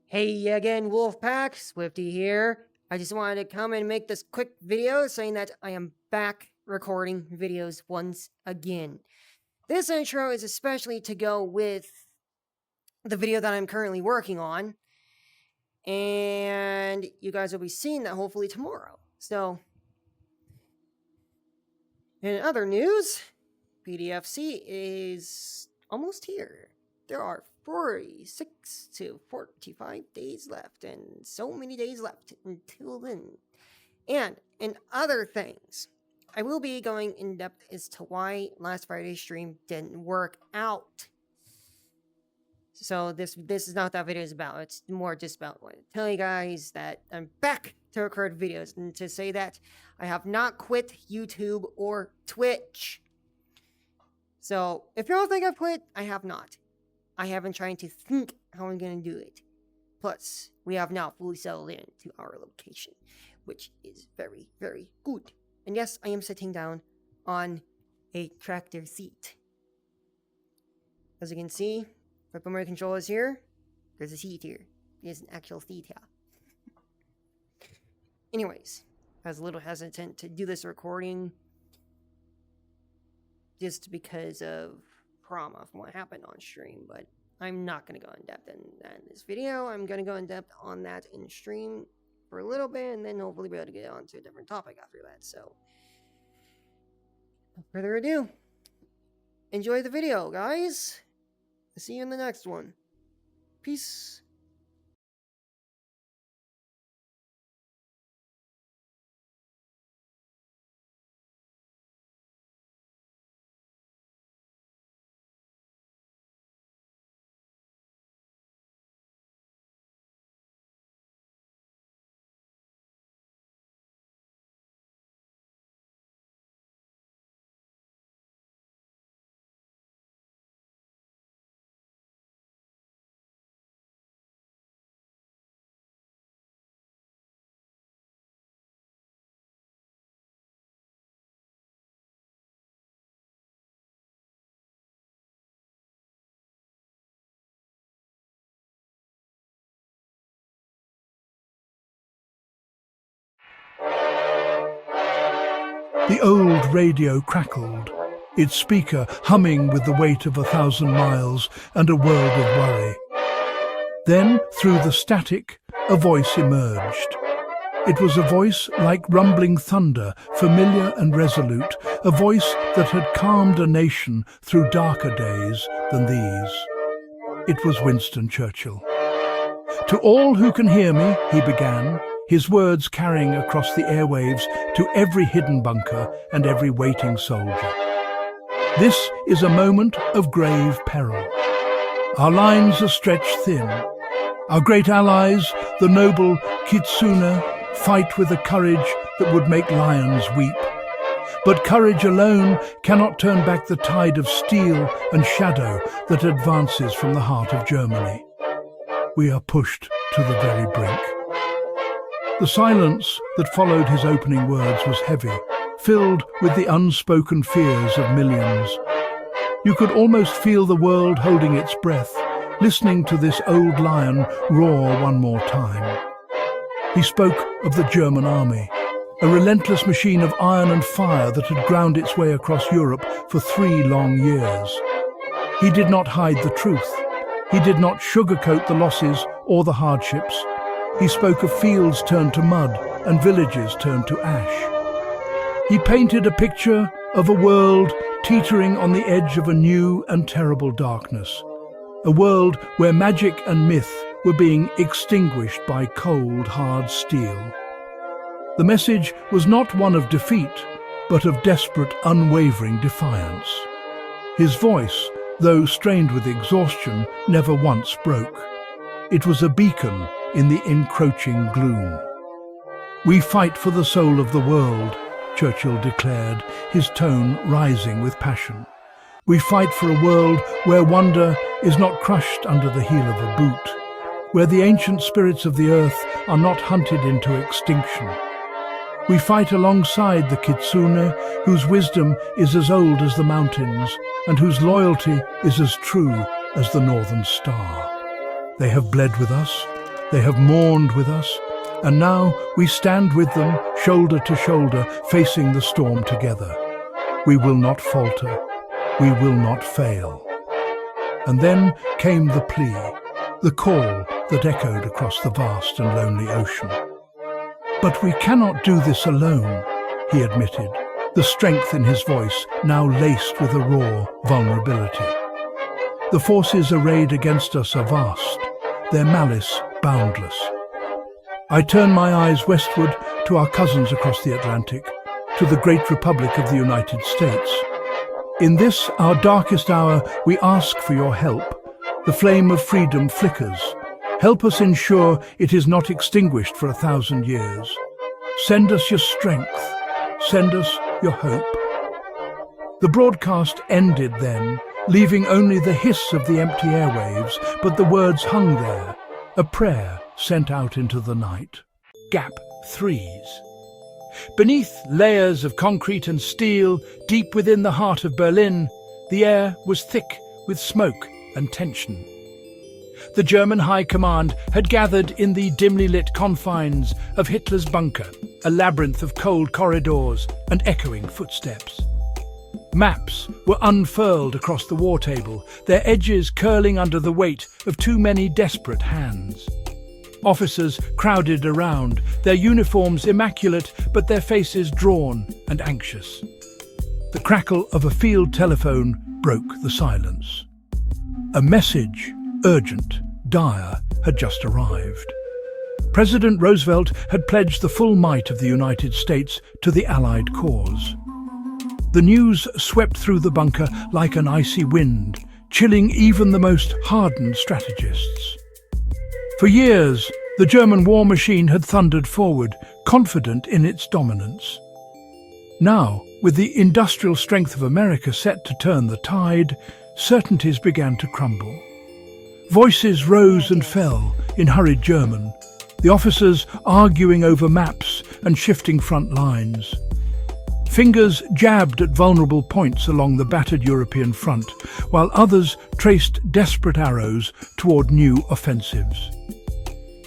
Hey again, Wolfpack, Swifty here. I just wanted to come and make this quick video saying that I am back recording videos once again. This intro is especially to go with the video that I'm currently working on, and you guys will be seeing that hopefully tomorrow. So, in other news, PDFC is almost here. There are 46 to 45 days left, and so many days left until then. And in other things, I will be going in depth as to why last Friday's stream didn't work out. So this is not what that video is about. It's more just about wanting to tell you guys that I'm back to record videos and to say that I have not quit YouTube or Twitch. So if you all think I've quit, I have not. I have been trying to think how I'm going to do it. Plus, we have now fully settled in to our location, which is very, very good. And yes, I am sitting down on a tractor seat. As you can see, my primary controller is here. There's a seat here. There's an actual seat here. Anyways, I was a little hesitant to do this recording just because of trauma from what happened on stream, but I'm not going to go in depth in this video. I'm going to go in depth on that in stream for a little bit, and then hopefully be able to get on to a different topic after that. So, without further ado, enjoy the video, guys. I'll see you in the next one. Peace. The old radio crackled, its speaker humming with the weight of 1,000 miles and a world of worry. Then, through the static, a voice emerged. It was a voice like rumbling thunder, familiar and resolute, a voice that had calmed a nation through darker days than these. It was Winston Churchill. "To all who can hear me," he began, his words carrying across the airwaves to every hidden bunker and every waiting soldier. "This is a moment of grave peril. Our lines are stretched thin. Our great allies, the noble Kitsune, fight with a courage that would make lions weep. But courage alone cannot turn back the tide of steel and shadow that advances from the heart of Germany. We are pushed to the very brink." The silence that followed his opening words was heavy, filled with the unspoken fears of millions. You could almost feel the world holding its breath, listening to this old lion roar one more time. He spoke of the German army, a relentless machine of iron and fire that had ground its way across Europe for 3 long years. He did not hide the truth. He did not sugarcoat the losses or the hardships. He spoke of fields turned to mud and villages turned to ash. He painted a picture of a world teetering on the edge of a new and terrible darkness, a world where magic and myth were being extinguished by cold, hard steel. The message was not one of defeat, but of desperate, unwavering defiance. His voice, though strained with exhaustion, never once broke. It was a beacon in the encroaching gloom. "We fight for the soul of the world," Churchill declared, his tone rising with passion. "We fight for a world where wonder is not crushed under the heel of a boot, where the ancient spirits of the earth are not hunted into extinction. We fight alongside the Kitsune, whose wisdom is as old as the mountains, and whose loyalty is as true as the northern star. They have bled with us, They have mourned with us, and now we stand with them, shoulder to shoulder, facing the storm together. We will not falter. We will not fail. And then came the plea, the call that echoed across the vast and lonely ocean. "But we cannot do this alone," he admitted, the strength in his voice now laced with a raw vulnerability. "The forces arrayed against us are vast, their malice boundless." I turn my eyes westward to our cousins across the Atlantic, to the great Republic of the United States. In this, our darkest hour, we ask for your help. The flame of freedom flickers. Help us ensure it is not extinguished for 1,000 years. Send us your strength. Send us your hope. The broadcast ended then, leaving only the hiss of the empty airwaves, but the words hung there, a prayer sent out into the night. Gap 3s. Beneath layers of concrete and steel, deep within the heart of Berlin, the air was thick with smoke and tension. The German High Command had gathered in the dimly lit confines of Hitler's bunker, a labyrinth of cold corridors and echoing footsteps. Maps were unfurled across the war table, their edges curling under the weight of too many desperate hands. Officers crowded around, their uniforms immaculate, but their faces drawn and anxious. The crackle of a field telephone broke the silence. A message, urgent, dire, had just arrived. President Roosevelt had pledged the full might of the United States to the Allied cause. The news swept through the bunker like an icy wind, chilling even the most hardened strategists. For years, the German war machine had thundered forward, confident in its dominance. Now, with the industrial strength of America set to turn the tide, certainties began to crumble. Voices rose and fell in hurried German, the officers arguing over maps and shifting front lines. Fingers jabbed at vulnerable points along the battered European front, while others traced desperate arrows toward new offensives.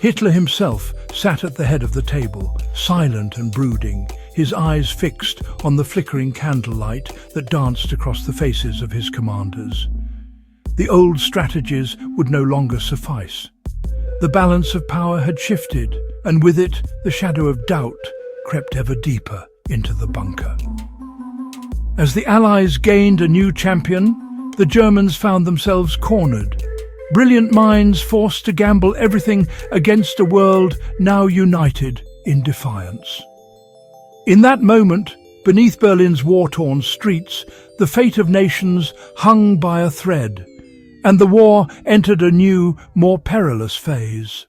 Hitler himself sat at the head of the table, silent and brooding, his eyes fixed on the flickering candlelight that danced across the faces of his commanders. The old strategies would no longer suffice. The balance of power had shifted, and with it the shadow of doubt crept ever deeper into the bunker. As the Allies gained a new champion, the Germans found themselves cornered. Brilliant minds forced to gamble everything against a world now united in defiance. In that moment, beneath Berlin's war-torn streets, the fate of nations hung by a thread, and the war entered a new, more perilous phase.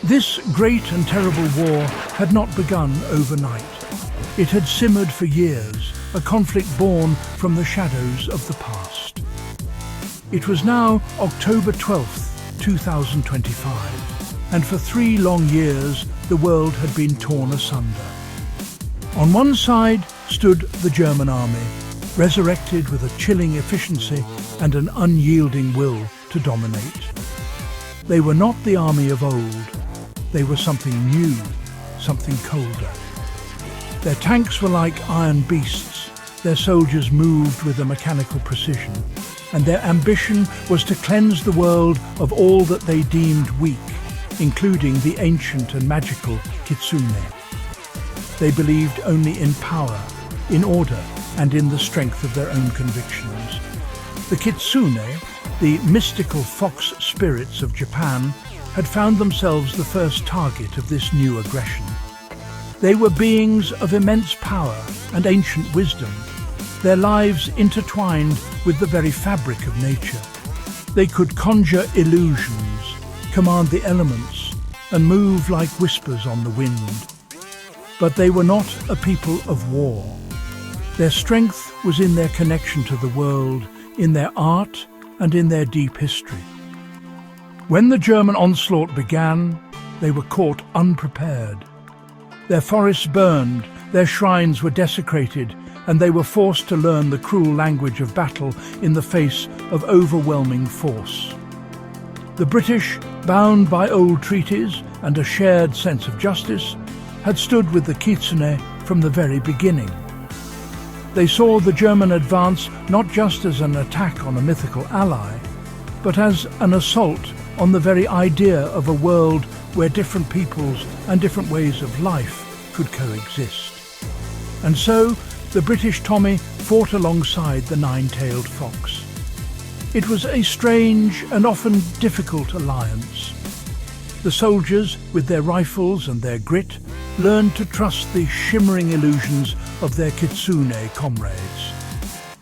This great and terrible war had not begun overnight. It had simmered for years, a conflict born from the shadows of the past. It was now October 12th, 2025, and for 3 long years the world had been torn asunder. On one side stood the German army, resurrected with a chilling efficiency and an unyielding will to dominate. They were not the army of old. They were something new, something colder. Their tanks were like iron beasts. Their soldiers moved with a mechanical precision, and their ambition was to cleanse the world of all that they deemed weak, including the ancient and magical Kitsune. They believed only in power, in order, and in the strength of their own convictions. The Kitsune, the mystical fox spirits of Japan, had found themselves the first target of this new aggression. They were beings of immense power and ancient wisdom, their lives intertwined with the very fabric of nature. They could conjure illusions, command the elements, and move like whispers on the wind. But they were not a people of war. Their strength was in their connection to the world, in their art, and in their deep history. When the German onslaught began, they were caught unprepared. Their forests burned, their shrines were desecrated, and they were forced to learn the cruel language of battle in the face of overwhelming force. The British, bound by old treaties and a shared sense of justice, had stood with the Kitsune from the very beginning. They saw the German advance not just as an attack on a mythical ally, but as an assault on the very idea of a world where different peoples and different ways of life could coexist. And so, the British Tommy fought alongside the nine-tailed fox. It was a strange and often difficult alliance. The soldiers, with their rifles and their grit, learned to trust the shimmering illusions of their Kitsune comrades.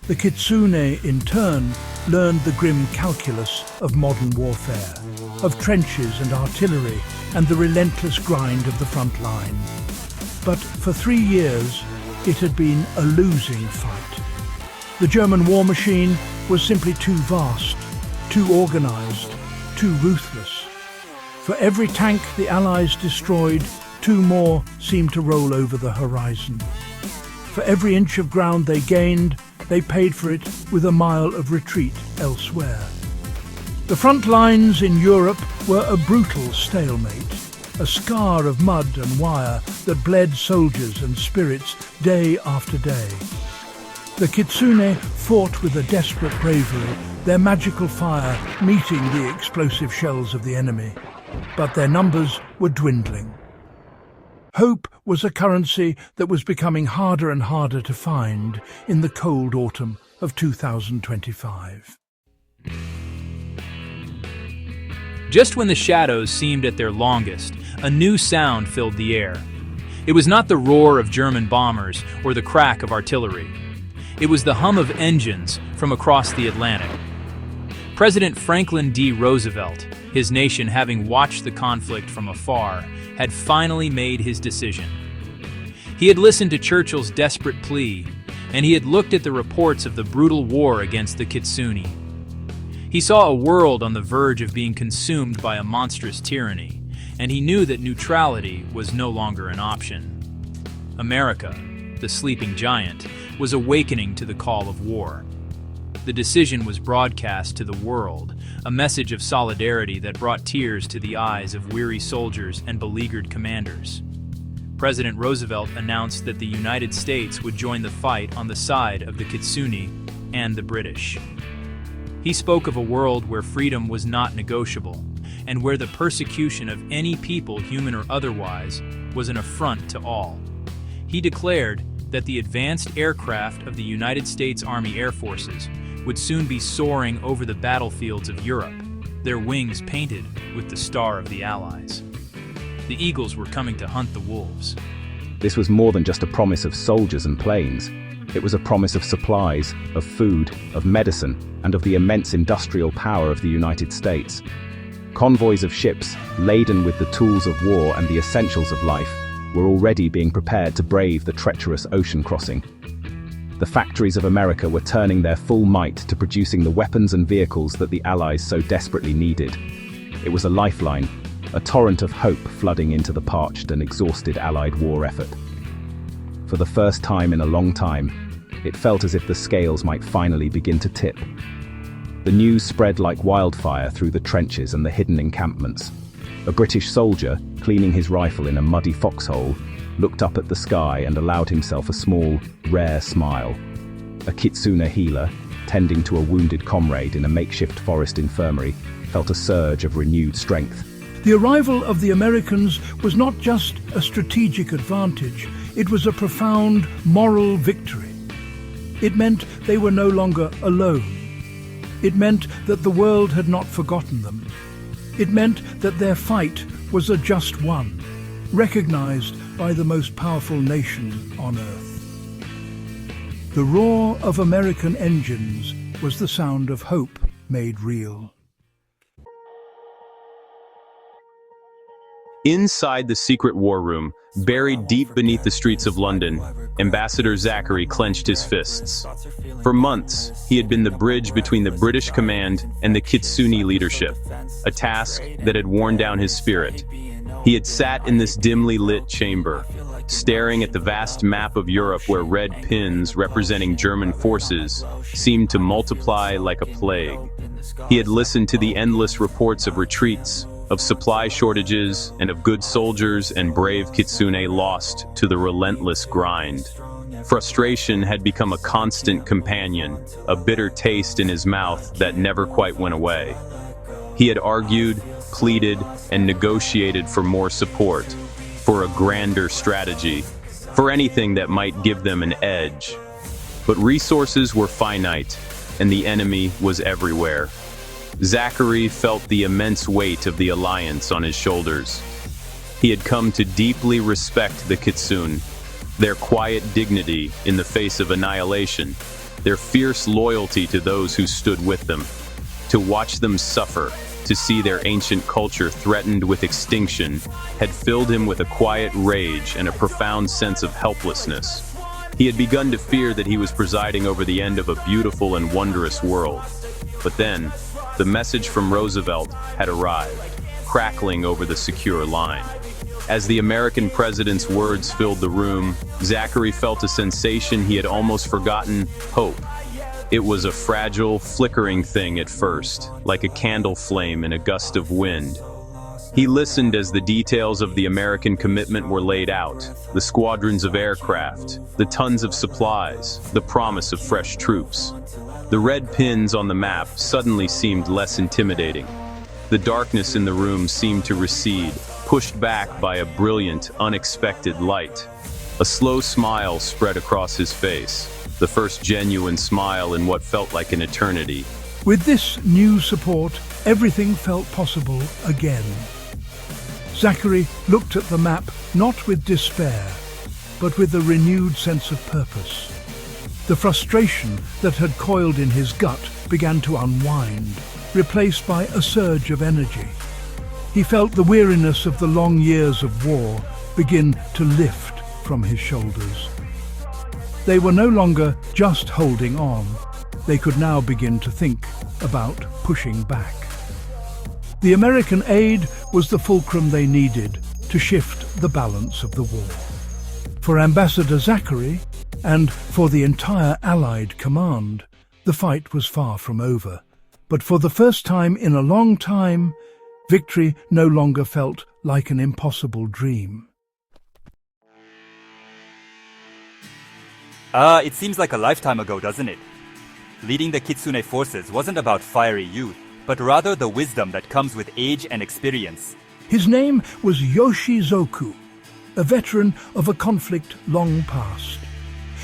The Kitsune, in turn, learned the grim calculus of modern warfare, of trenches and artillery, and the relentless grind of the front line. But for 3 years, it had been a losing fight. The German war machine was simply too vast, too organised, too ruthless. For every tank the Allies destroyed, 2 more seemed to roll over the horizon. For every inch of ground they gained, they paid for it with a mile of retreat elsewhere. The front lines in Europe were a brutal stalemate, a scar of mud and wire that bled soldiers and spirits day after day. The Kitsune fought with a desperate bravery, their magical fire meeting the explosive shells of the enemy. But their numbers were dwindling. Hope was a currency that was becoming harder and harder to find in the cold autumn of 2025. Just when the shadows seemed at their longest, a new sound filled the air. It was not the roar of German bombers or the crack of artillery. It was the hum of engines from across the Atlantic. President Franklin D. Roosevelt, his nation having watched the conflict from afar, had finally made his decision. He had listened to Churchill's desperate plea, and he had looked at the reports of the brutal war against the Kitsune. He saw a world on the verge of being consumed by a monstrous tyranny, and he knew that neutrality was no longer an option. America, the sleeping giant, was awakening to the call of war. The decision was broadcast to the world, a message of solidarity that brought tears to the eyes of weary soldiers and beleaguered commanders. President Roosevelt announced that the United States would join the fight on the side of the Kitsune and the British. He spoke of a world where freedom was not negotiable, and where the persecution of any people, human or otherwise, was an affront to all. He declared that the advanced aircraft of the United States Army Air Forces would soon be soaring over the battlefields of Europe, their wings painted with the star of the Allies. The eagles were coming to hunt the wolves. This was more than just a promise of soldiers and planes. It was a promise of supplies, of food, of medicine, and of the immense industrial power of the United States. Convoys of ships, laden with the tools of war and the essentials of life, were already being prepared to brave the treacherous ocean crossing. The factories of America were turning their full might to producing the weapons and vehicles that the Allies so desperately needed. It was a lifeline, a torrent of hope flooding into the parched and exhausted Allied war effort. For the first time in a long time, it felt as if the scales might finally begin to tip. The news spread like wildfire through the trenches and the hidden encampments. A British soldier, cleaning his rifle in a muddy foxhole, looked up at the sky and allowed himself a small, rare smile. A Kitsune healer, tending to a wounded comrade in a makeshift forest infirmary, felt a surge of renewed strength. The arrival of the Americans was not just a strategic advantage, it was a profound moral victory. It meant they were no longer alone. It meant that the world had not forgotten them. It meant that their fight was a just one, recognized by the most powerful nation on earth. The roar of American engines was the sound of hope made real. Inside the secret war room, buried deep beneath the streets of London, Ambassador Zachary clenched his fists. For months, he had been the bridge between the British command and the Kitsune leadership, a task that had worn down his spirit. He had sat in this dimly lit chamber, staring at the vast map of Europe where red pins representing German forces seemed to multiply like a plague. He had listened to the endless reports of retreats, of supply shortages, and of good soldiers and brave Kitsune lost to the relentless grind. Frustration had become a constant companion, a bitter taste in his mouth that never quite went away. He had argued, pleaded, and negotiated for more support, for a grander strategy, for anything that might give them an edge. But resources were finite, and the enemy was everywhere. Zachary felt the immense weight of the alliance on his shoulders. He had come to deeply respect the Kitsune, their quiet dignity in the face of annihilation, their fierce loyalty to those who stood with them. To watch them suffer, to see their ancient culture threatened with extinction, had filled him with a quiet rage and a profound sense of helplessness. He had begun to fear that he was presiding over the end of a beautiful and wondrous world. But then, the message from Roosevelt had arrived, crackling over the secure line. As the American president's words filled the room, Zachary felt a sensation he had almost forgotten: hope. It was a fragile, flickering thing at first, like a candle flame in a gust of wind. He listened as the details of the American commitment were laid out: the squadrons of aircraft, the tons of supplies, the promise of fresh troops. The red pins on the map suddenly seemed less intimidating. The darkness in the room seemed to recede, pushed back by a brilliant, unexpected light. A slow smile spread across his face, the first genuine smile in what felt like an eternity. With this new support, everything felt possible again. Zachary looked at the map not with despair, but with a renewed sense of purpose. The frustration that had coiled in his gut began to unwind, replaced by a surge of energy. He felt the weariness of the long years of war begin to lift from his shoulders. They were no longer just holding on. They could now begin to think about pushing back. The American aid was the fulcrum they needed to shift the balance of the war. For Ambassador Zachary, and for the entire Allied command, the fight was far from over. But for the first time in a long time, victory no longer felt like an impossible dream. It seems like a lifetime ago, doesn't it? Leading the Kitsune forces wasn't about fiery youth, but rather the wisdom that comes with age and experience. His name was Yoshizoku, a veteran of a conflict long past.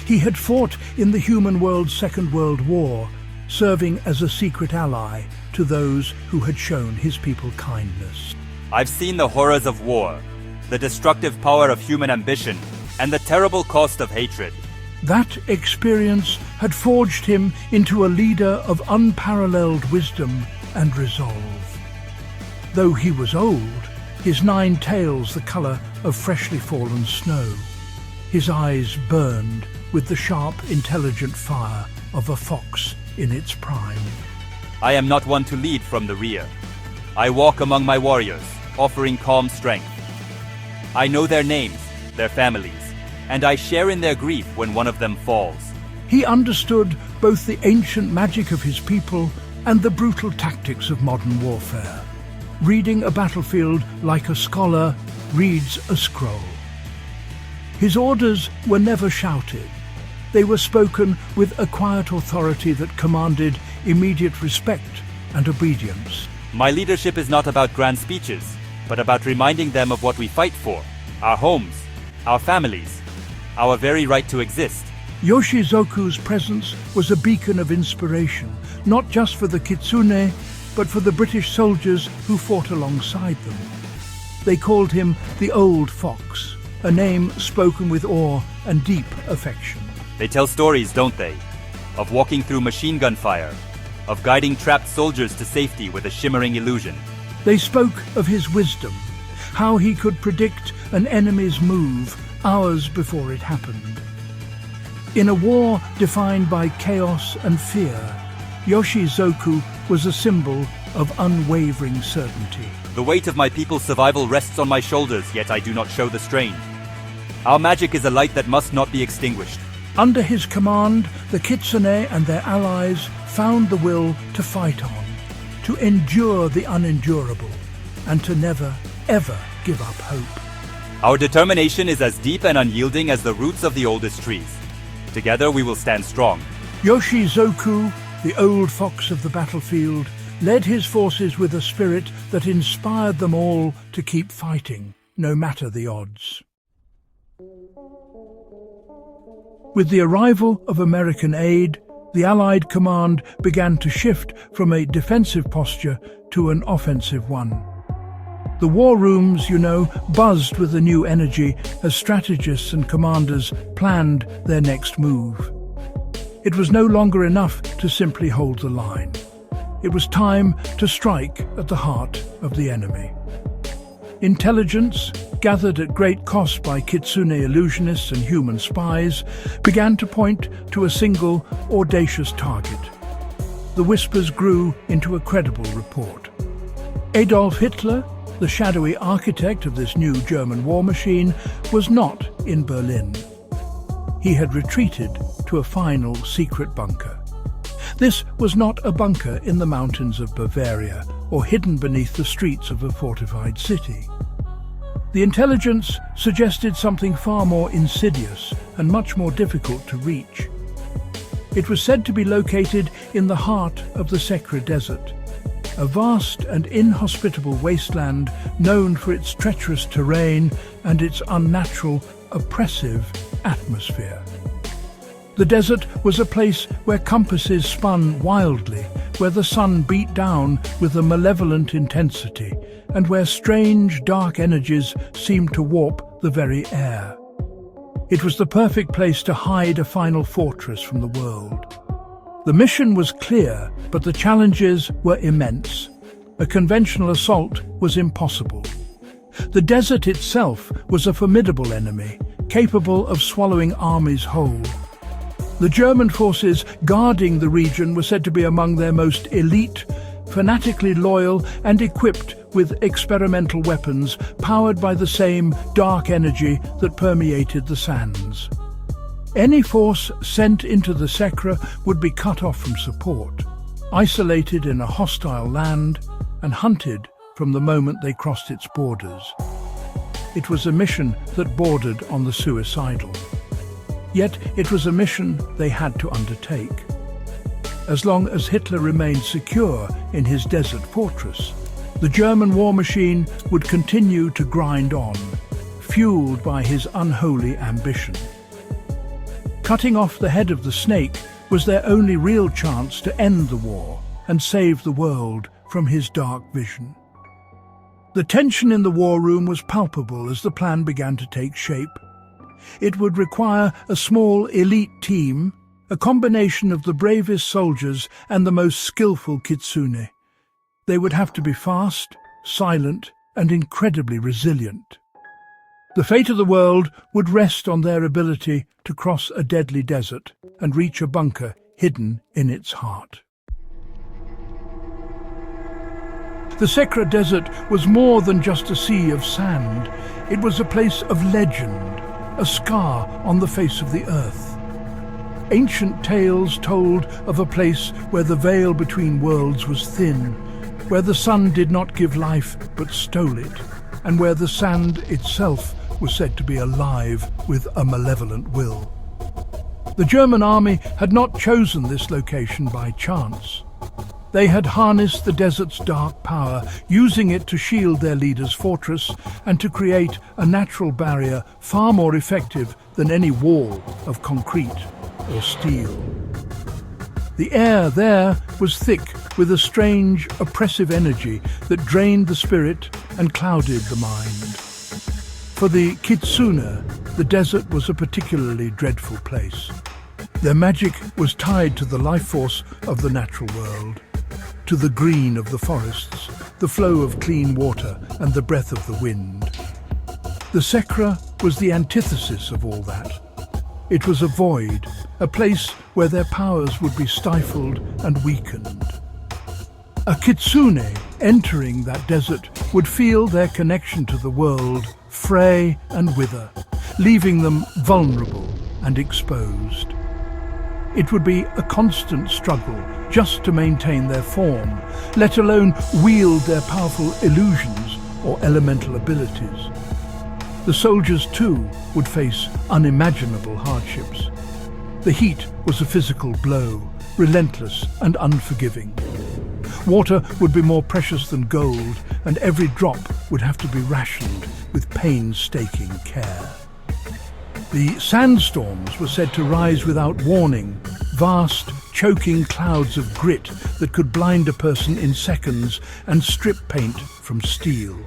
He had fought in the human world's Second World War, serving as a secret ally to those who had shown his people kindness. I've seen the horrors of war, the destructive power of human ambition, and the terrible cost of hatred. That experience had forged him into a leader of unparalleled wisdom and resolve. Though he was old, his 9 tails the color of freshly fallen snow. His eyes burned with the sharp, intelligent fire of a fox in its prime. I am not one to lead from the rear. I walk among my warriors, offering calm strength. I know their names, their families, and I share in their grief when one of them falls. He understood both the ancient magic of his people and the brutal tactics of modern warfare. Reading a battlefield like a scholar reads a scroll. His orders were never shouted. They were spoken with a quiet authority that commanded immediate respect and obedience. My leadership is not about grand speeches, but about reminding them of what we fight for: our homes, our families, our very right to exist. Yoshizoku's presence was a beacon of inspiration, not just for the Kitsune, but for the British soldiers who fought alongside them. They called him the Old Fox, a name spoken with awe and deep affection. They tell stories, don't they? Of walking through machine gun fire, of guiding trapped soldiers to safety with a shimmering illusion. They spoke of his wisdom, how he could predict an enemy's move hours before it happened. In a war defined by chaos and fear, Yoshizoku was a symbol of unwavering certainty. The weight of my people's survival rests on my shoulders, yet I do not show the strain. Our magic is a light that must not be extinguished. Under his command, the Kitsune and their allies found the will to fight on, to endure the unendurable, and to never, ever give up hope. Our determination is as deep and unyielding as the roots of the oldest trees. Together we will stand strong. Yoshizoku, the old fox of the battlefield, led his forces with a spirit that inspired them all to keep fighting, no matter the odds. With the arrival of American aid, the Allied command began to shift from a defensive posture to an offensive one. The war rooms, buzzed with a new energy as strategists and commanders planned their next move. It was no longer enough to simply hold the line. It was time to strike at the heart of the enemy. Intelligence, gathered at great cost by Kitsune illusionists and human spies, began to point to a single, audacious target. The whispers grew into a credible report. Adolf Hitler, the shadowy architect of this new German war machine, was not in Berlin. He had retreated to a final secret bunker. This was not a bunker in the mountains of Bavaria or hidden beneath the streets of a fortified city. The intelligence suggested something far more insidious and much more difficult to reach. It was said to be located in the heart of the Secra Desert, a vast and inhospitable wasteland known for its treacherous terrain and its unnatural, oppressive atmosphere. The desert was a place where compasses spun wildly, where the sun beat down with a malevolent intensity, and where strange, dark energies seemed to warp the very air. It was the perfect place to hide a final fortress from the world. The mission was clear, but the challenges were immense. A conventional assault was impossible. The desert itself was a formidable enemy, capable of swallowing armies whole. The German forces guarding the region were said to be among their most elite, fanatically loyal and equipped with experimental weapons powered by the same dark energy that permeated the sands. Any force sent into the Secra would be cut off from support, isolated in a hostile land, and hunted from the moment they crossed its borders. It was a mission that bordered on the suicidal. Yet it was a mission they had to undertake. As long as Hitler remained secure in his desert fortress, the German war machine would continue to grind on, fueled by his unholy ambition. Cutting off the head of the snake was their only real chance to end the war and save the world from his dark vision. The tension in the war room was palpable as the plan began to take shape. It would require a small elite team, a combination of the bravest soldiers and the most skillful Kitsune. They would have to be fast, silent, and incredibly resilient. The fate of the world would rest on their ability to cross a deadly desert and reach a bunker hidden in its heart. The Secra Desert was more than just a sea of sand. It was a place of legend, a scar on the face of the earth. Ancient tales told of a place where the veil between worlds was thin, where the sun did not give life but stole it, and where the sand itself was said to be alive with a malevolent will. The German army had not chosen this location by chance. They had harnessed the desert's dark power, using it to shield their leader's fortress and to create a natural barrier far more effective than any wall of concrete or steel. The air there was thick with a strange, oppressive energy that drained the spirit and clouded the mind. For the Kitsune, the desert was a particularly dreadful place. Their magic was tied to the life force of the natural world, to the green of the forests, the flow of clean water and the breath of the wind. The Secra was the antithesis of all that. It was a void, a place where their powers would be stifled and weakened. A Kitsune entering that desert would feel their connection to the world fray and wither, leaving them vulnerable and exposed. It would be a constant struggle just to maintain their form, let alone wield their powerful illusions or elemental abilities. The soldiers, too, would face unimaginable hardships. The heat was a physical blow, relentless and unforgiving. Water would be more precious than gold, and every drop would have to be rationed with painstaking care. The sandstorms were said to rise without warning, vast, choking clouds of grit that could blind a person in seconds and strip paint from steel.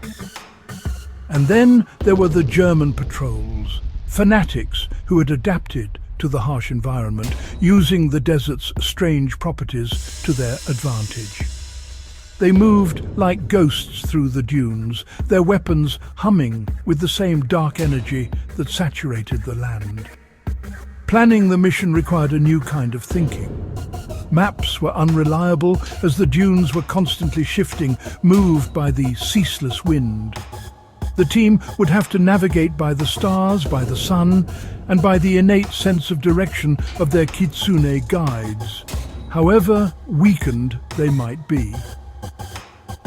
And then there were the German patrols, fanatics who had adapted to the harsh environment, using the desert's strange properties to their advantage. They moved like ghosts through the dunes, their weapons humming with the same dark energy that saturated the land. Planning the mission required a new kind of thinking. Maps were unreliable as the dunes were constantly shifting, moved by the ceaseless wind. The team would have to navigate by the stars, by the sun, and by the innate sense of direction of their Kitsune guides, however weakened they might be.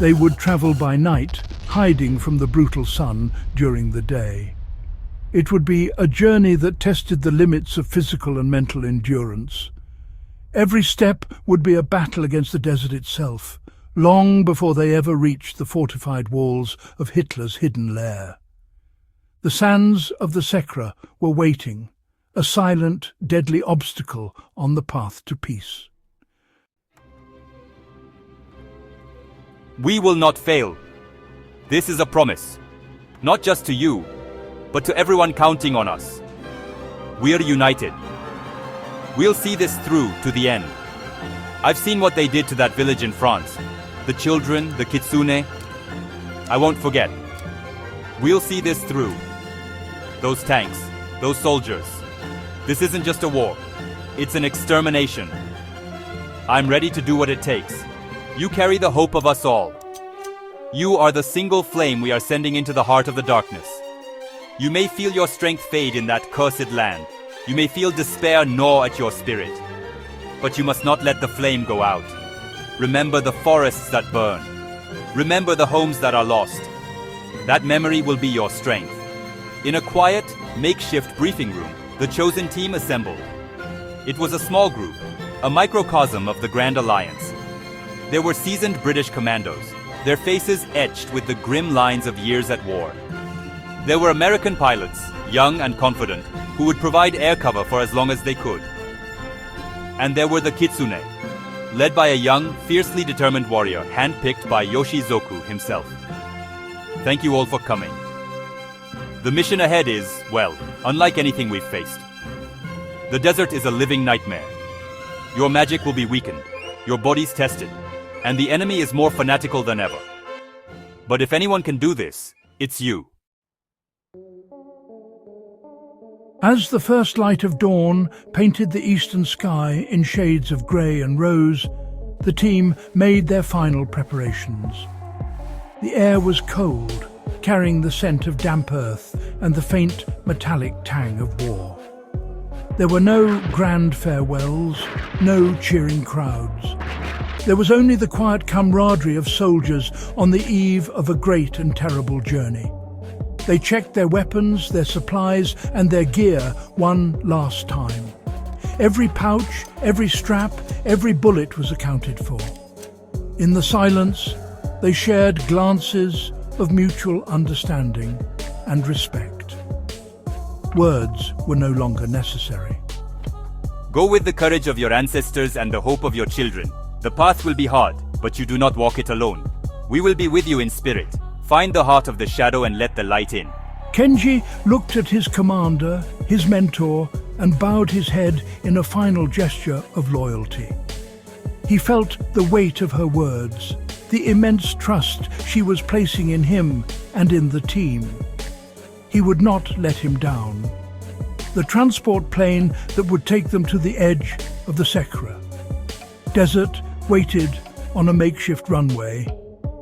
They would travel by night, hiding from the brutal sun during the day. It would be a journey that tested the limits of physical and mental endurance. Every step would be a battle against the desert itself, long before they ever reached the fortified walls of Hitler's hidden lair. The sands of the Sekra were waiting, a silent, deadly obstacle on the path to peace. We will not fail. This is a promise, not just to you, but to everyone counting on us. We're united. We'll see this through to the end. I've seen what they did to that village in France. The children, the Kitsune. I won't forget. We'll see this through. Those tanks, those soldiers. This isn't just a war. It's an extermination. I'm ready to do what it takes. You carry the hope of us all. You are the single flame we are sending into the heart of the darkness. You may feel your strength fade in that cursed land. You may feel despair gnaw at your spirit. But you must not let the flame go out. Remember the forests that burn. Remember the homes that are lost. That memory will be your strength. In a quiet, makeshift briefing room, the chosen team assembled. It was a small group, a microcosm of the Grand Alliance. There were seasoned British commandos, their faces etched with the grim lines of years at war. There were American pilots, young and confident, who would provide air cover for as long as they could. And there were the Kitsune, led by a young, fiercely determined warrior handpicked by Yoshizoku himself. Thank you all for coming. The mission ahead is, well, unlike anything we've faced. The desert is a living nightmare. Your magic will be weakened, your bodies tested, and the enemy is more fanatical than ever. But if anyone can do this, it's you. As the first light of dawn painted the eastern sky in shades of grey and rose, the team made their final preparations. The air was cold, carrying the scent of damp earth and the faint metallic tang of war. There were no grand farewells, no cheering crowds. There was only the quiet camaraderie of soldiers on the eve of a great and terrible journey. They checked their weapons, their supplies, and their gear one last time. Every pouch, every strap, every bullet was accounted for. In the silence, they shared glances of mutual understanding and respect. Words were no longer necessary. Go with the courage of your ancestors and the hope of your children. The path will be hard, but you do not walk it alone. We will be with you in spirit. Find the heart of the shadow and let the light in. Kenji looked at his commander, his mentor, and bowed his head in a final gesture of loyalty. He felt the weight of her words, the immense trust she was placing in him and in the team. He would not let him down. The transport plane that would take them to the edge of the Sekra. Desert waited on a makeshift runway,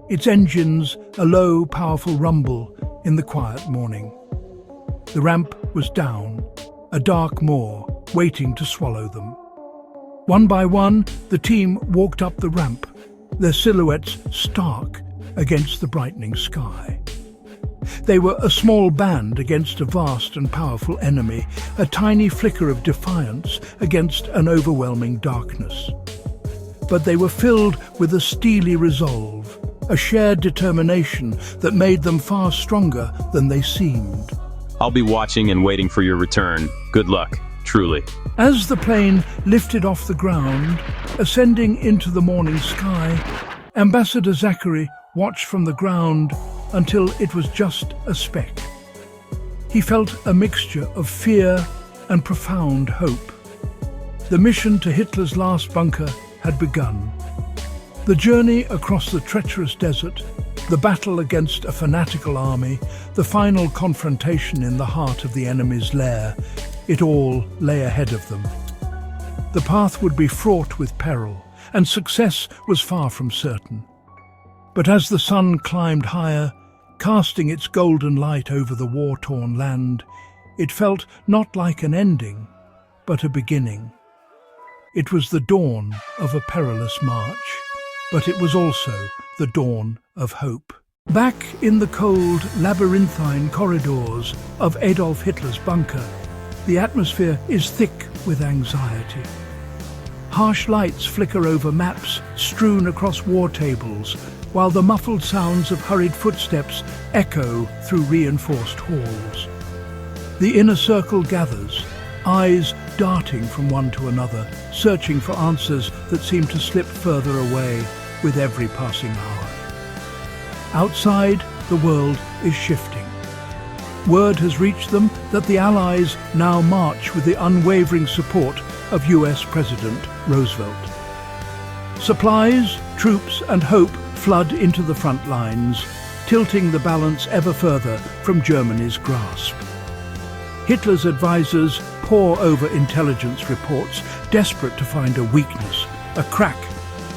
its engines a low, powerful rumble in the quiet morning. The ramp was down, a dark maw waiting to swallow them. One by one, the team walked up the ramp, their silhouettes stark against the brightening sky. They were a small band against a vast and powerful enemy, a tiny flicker of defiance against an overwhelming darkness. But they were filled with a steely resolve, a shared determination that made them far stronger than they seemed. I'll be watching and waiting for your return. Good luck, truly. As the plane lifted off the ground, ascending into the morning sky, Ambassador Zachary watched from the ground until it was just a speck. He felt a mixture of fear and profound hope. The mission to Hitler's last bunker had begun. The journey across the treacherous desert, the battle against a fanatical army, the final confrontation in the heart of the enemy's lair, it all lay ahead of them. The path would be fraught with peril, and success was far from certain. But as the sun climbed higher, casting its golden light over the war-torn land, it felt not like an ending, but a beginning. It was the dawn of a perilous march, but it was also the dawn of hope. Back in the cold, labyrinthine corridors of Adolf Hitler's bunker, the atmosphere is thick with anxiety. Harsh lights flicker over maps strewn across war tables, while the muffled sounds of hurried footsteps echo through reinforced halls. The inner circle gathers, eyes darting from one to another, searching for answers that seem to slip further away with every passing hour. Outside, the world is shifting. Word has reached them that the Allies now march with the unwavering support of US President Roosevelt. Supplies, troops and hope flood into the front lines, tilting the balance ever further from Germany's grasp. Hitler's advisors pore over intelligence reports, desperate to find a weakness, a crack,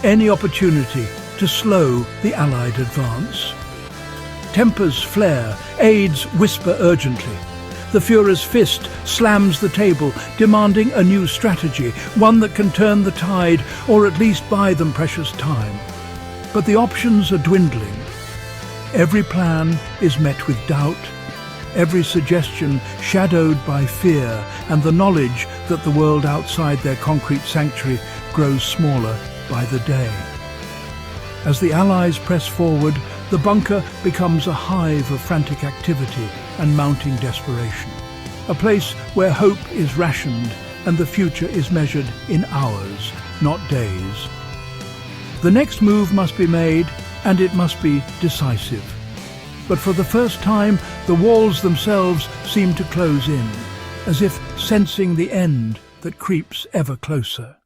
any opportunity to slow the Allied advance. Tempers flare, aides whisper urgently. The Führer's fist slams the table, demanding a new strategy, one that can turn the tide or at least buy them precious time. But the options are dwindling. Every plan is met with doubt, every suggestion shadowed by fear and the knowledge that the world outside their concrete sanctuary grows smaller by the day. As the Allies press forward, the bunker becomes a hive of frantic activity and mounting desperation, a place where hope is rationed and the future is measured in hours, not days. The next move must be made, and it must be decisive. But for the first time, the walls themselves seem to close in, as if sensing the end that creeps ever closer.